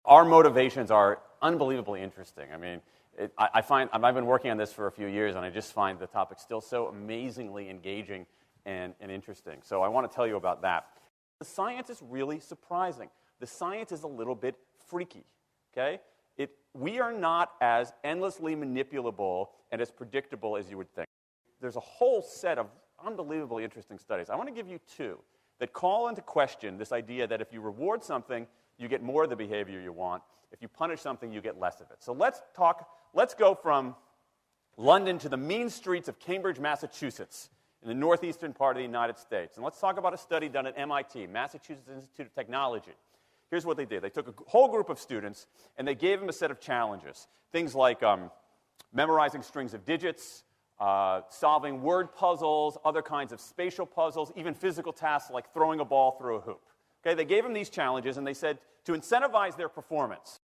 Our motivations are unbelievably interesting. I mean, I've been working on this for a few years, and I just find the topic still so amazingly engaging and interesting. So I want to tell you about that. The science is really surprising. The science is a little bit freaky, okay? We are not as endlessly manipulable and as predictable as you would think. There's a whole set of unbelievably interesting studies. I want to give you two that call into question this idea that if you reward something, you get more of the behavior you want. If you punish something, you get less of it. So let's go from London to the mean streets of Cambridge, Massachusetts, in the northeastern part of the United States. And let's talk about a study done at MIT, Massachusetts Institute of Technology. Here's what they did. They took a whole group of students, and they gave them a set of challenges. Things like memorizing strings of digits, solving word puzzles, other kinds of spatial puzzles, even physical tasks like throwing a ball through a hoop. Okay, they gave them these challenges, and they said to incentivize their performance,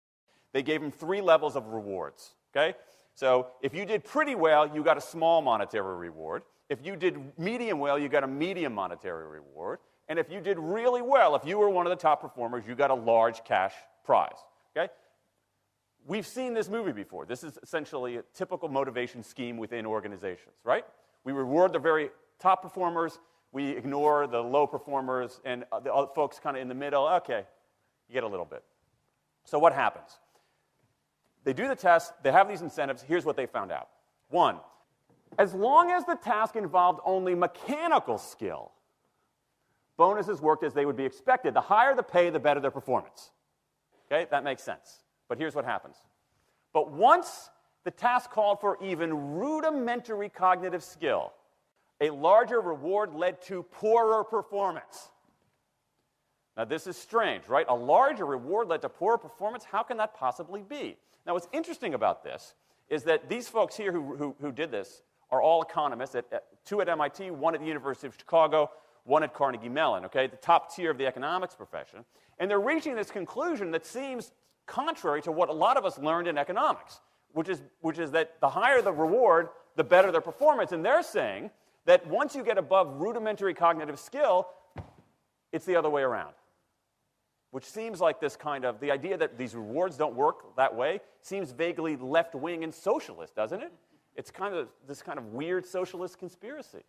they gave them 3 levels of rewards. Okay? So if you did pretty well, you got a small monetary reward. If you did medium well, you got a medium monetary reward. And if you did really well, if you were one of the top performers, you got a large cash prize. Okay? We've seen this movie before. This is essentially a typical motivation scheme within organizations, right? We reward the very top performers, we ignore the low performers, and the other folks kind of in the middle. Okay, you get a little bit. So what happens? They do the test, they have these incentives. Here's what they found out. 1, as long as the task involved only mechanical skill, bonuses worked as they would be expected. The higher the pay, the better their performance. Okay, that makes sense. But here's what happens. But once the task called for even rudimentary cognitive skill, a larger reward led to poorer performance. Now, this is strange, right? A larger reward led to poorer performance? How can that possibly be? Now, what's interesting about this is that these folks here who did this are all economists, 2 at MIT, 1 at the University of Chicago, 1 at Carnegie Mellon, okay, the top tier of the economics profession. And they're reaching this conclusion that seems contrary to what a lot of us learned in economics, which is that the higher the reward, the better their performance. And they're saying that once you get above rudimentary cognitive skill, it's the other way around. Which seems like this kind of, the idea that these rewards don't work that way seems vaguely left-wing and socialist, doesn't it? It's kind of this kind of weird socialist conspiracy.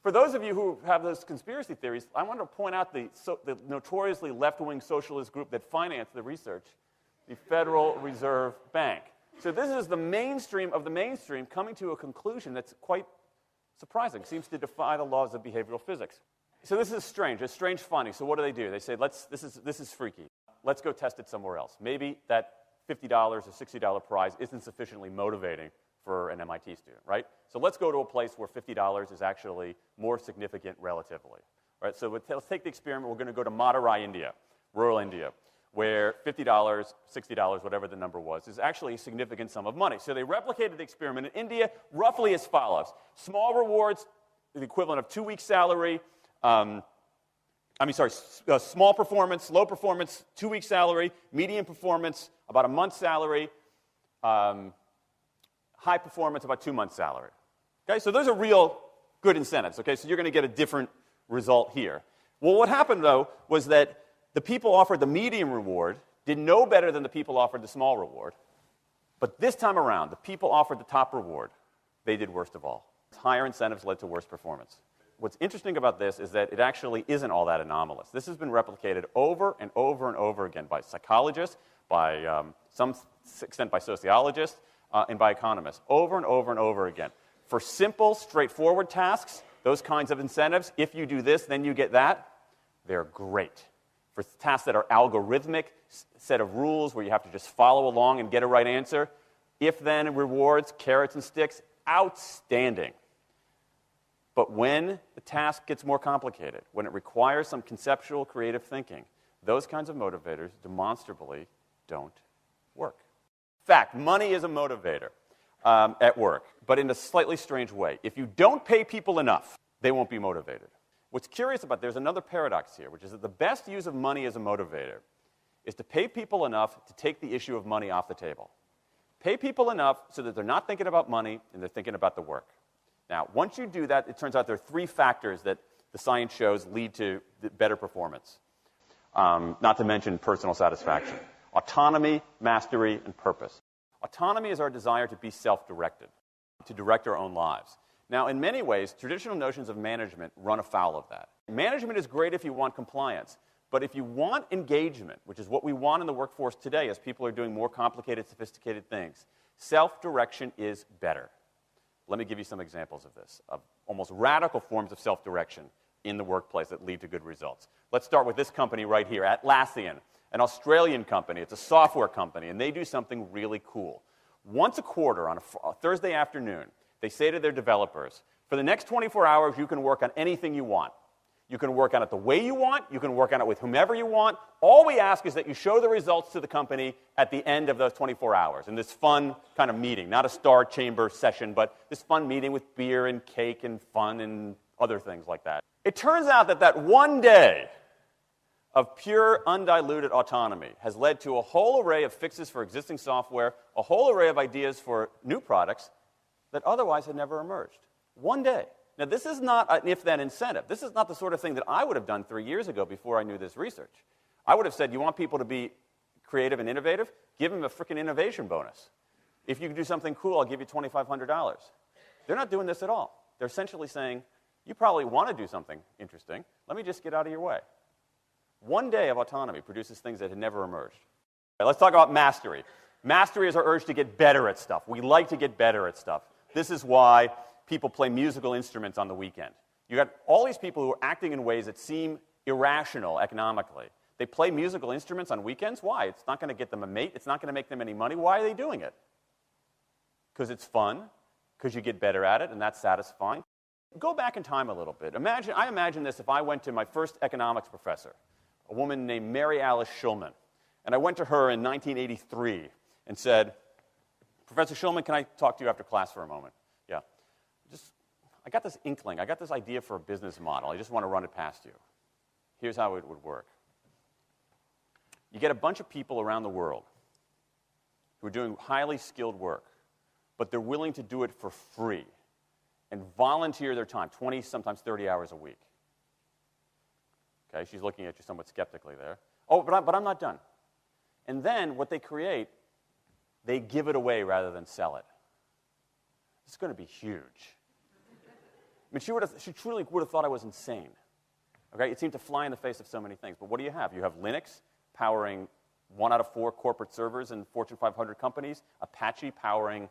For those of you who have those conspiracy theories, I want to point out the notoriously left-wing socialist group that financed the research, the Federal Reserve Bank. So this is the mainstream of the mainstream coming to a conclusion that's quite surprising, seems to defy the laws of behavioral physics. So this is strange. It's strange finding. So what do? They say, this is freaky. Let's go test it somewhere else. Maybe that $50 or $60 prize isn't sufficiently motivating for an MIT student, right? So let's go to a place where $50 is actually more significant relatively. Right? So let's take the experiment. We're going to go to Madurai, India, rural India, where $50, $60, whatever the number was, is actually a significant sum of money. So they replicated the experiment in India roughly as follows. Small rewards, the equivalent of 2 weeks' salary. Small performance, low performance, 2 weeks' salary. Medium performance, about a month's salary. High performance, about 2 months' salary. Okay, so those are real good incentives. Okay, so you're going to get a different result here. Well, what happened, though, was that the people offered the medium reward did no better than the people offered the small reward. But this time around, the people offered the top reward. They did worst of all. Higher incentives led to worse performance. What's interesting about this is that it actually isn't all that anomalous. This has been replicated over and over and over again by psychologists, by some extent by sociologists, and by economists, over and over and over again. For simple, straightforward tasks, those kinds of incentives, if you do this, then you get that, they're great. For tasks that are algorithmic, set of rules where you have to just follow along and get a right answer, if-then rewards, carrots and sticks, outstanding. But when the task gets more complicated, when it requires some conceptual, creative thinking, those kinds of motivators demonstrably don't work. In fact, money is a motivator at work, but in a slightly strange way. If you don't pay people enough, they won't be motivated. What's curious about, there's another paradox here, which is that the best use of money as a motivator is to pay people enough to take the issue of money off the table. Pay people enough so that they're not thinking about money and they're thinking about the work. Now, once you do that, it turns out there are 3 factors that the science shows lead to better performance, not to mention personal satisfaction. Autonomy, mastery, and purpose. Autonomy is our desire to be self-directed, to direct our own lives. Now, in many ways, traditional notions of management run afoul of that. Management is great if you want compliance, but if you want engagement, which is what we want in the workforce today as people are doing more complicated, sophisticated things, self-direction is better. Let me give you some examples of this, of almost radical forms of self-direction in the workplace that lead to good results. Let's start with this company right here, Atlassian, an Australian company. It's a software company, and they do something really cool. Once a quarter on a Thursday afternoon, they say to their developers, for the next 24 hours, you can work on anything you want. You can work on it the way you want. You can work on it with whomever you want. All we ask is that you show the results to the company at the end of those 24 hours in this fun kind of meeting, not a star chamber session, but this fun meeting with beer and cake and fun and other things like that. It turns out that that one day of pure, undiluted autonomy has led to a whole array of fixes for existing software, a whole array of ideas for new products that otherwise had never emerged. One day. Now, this is not an if-then incentive. This is not the sort of thing that I would have done 3 years ago before I knew this research. I would have said, you want people to be creative and innovative? Give them a freaking innovation bonus. If you can do something cool, I'll give you $2,500. They're not doing this at all. They're essentially saying, you probably want to do something interesting. Let me just get out of your way. One day of autonomy produces things that had never emerged. Right, let's talk about mastery. Mastery is our urge to get better at stuff. We like to get better at stuff. This is why people play musical instruments on the weekend. You got all these people who are acting in ways that seem irrational economically. They play musical instruments on weekends. Why? It's not going to get them a mate. It's not going to make them any money. Why are they doing it? Because it's fun, because you get better at it, and that's satisfying. Go back in time a little bit. I imagine this if I went to my first economics professor, a woman named Mary Alice Schulman, and I went to her in 1983 and said, Professor Schulman, can I talk to you after class for a moment? Yeah. I got this inkling. I got this idea for a business model. I just want to run it past you. Here's how it would work. You get a bunch of people around the world who are doing highly skilled work, but they're willing to do it for free and volunteer their time, 20, sometimes 30 hours a week. Okay, she's looking at you somewhat skeptically there. Oh, but I'm not done. And then what they create, they give it away rather than sell it. It's going to be huge. I mean, she truly would have thought I was insane. Okay, it seemed to fly in the face of so many things. But what do you have? You have Linux powering 1 out of 4 corporate servers in Fortune 500 companies, Apache powering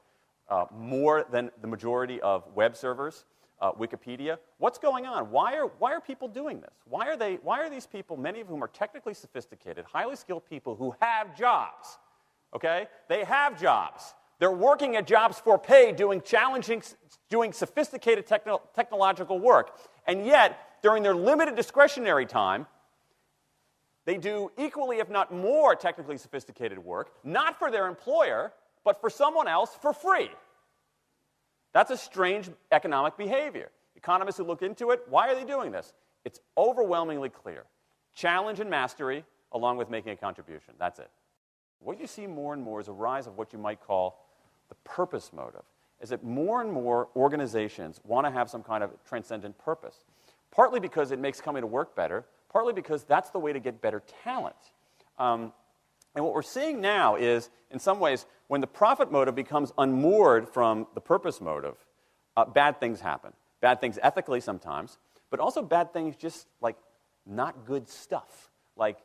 more than the majority of web servers, Wikipedia. What's going on? Why are people doing this? Why are these people, many of whom are technically sophisticated, highly skilled people who have jobs? Okay, they have jobs. They're working at jobs for pay, doing sophisticated technological work. And yet, during their limited discretionary time, they do equally, if not more, technically sophisticated work, not for their employer, but for someone else for free. That's a strange economic behavior. Economists who look into it, why are they doing this? It's overwhelmingly clear. Challenge and mastery, along with making a contribution. That's it. What you see more and more is a rise of what you might call the purpose motive, is that more and more organizations want to have some kind of transcendent purpose, partly because it makes coming to work better, partly because that's the way to get better talent. And what we're seeing now is, in some ways, when the profit motive becomes unmoored from the purpose motive, bad things happen. Bad things ethically sometimes, but also bad things just like not good stuff, like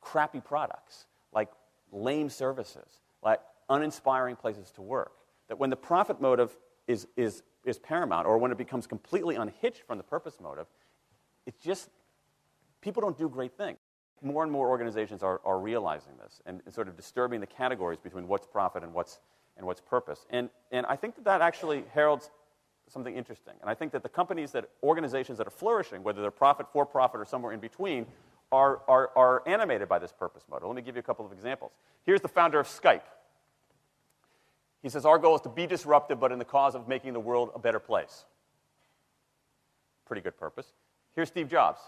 crappy products, like lame services, like uninspiring places to work. That when the profit motive is paramount, or when it becomes completely unhitched from the purpose motive, it's just, people don't do great things. More and more organizations are realizing this and sort of disturbing the categories between what's profit and what's purpose. And I think that actually heralds something interesting. And I think that the organizations that are flourishing, whether they're profit, for-profit, or somewhere in between, are animated by this purpose motive. Let me give you a couple of examples. Here's the founder of Skype. He says, our goal is to be disruptive, but in the cause of making the world a better place. Pretty good purpose. Here's Steve Jobs.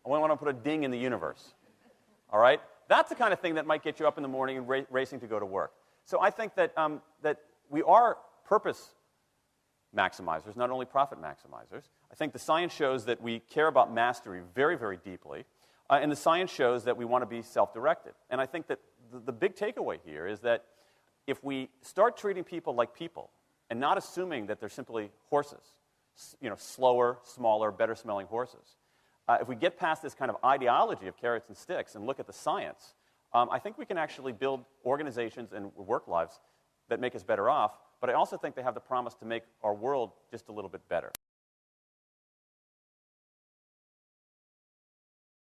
I want to put a ding in the universe. All right? That's the kind of thing that might get you up in the morning and racing to go to work. So I think that we are purpose maximizers, not only profit maximizers. I think the science shows that we care about mastery very, very deeply. And the science shows that we want to be self-directed. And I think that the big takeaway here is that if we start treating people like people and not assuming that they're simply horses, slower, smaller, better-smelling horses, if we get past this kind of ideology of carrots and sticks and look at the science, I think we can actually build organizations and work lives that make us better off, but I also think they have the promise to make our world just a little bit better.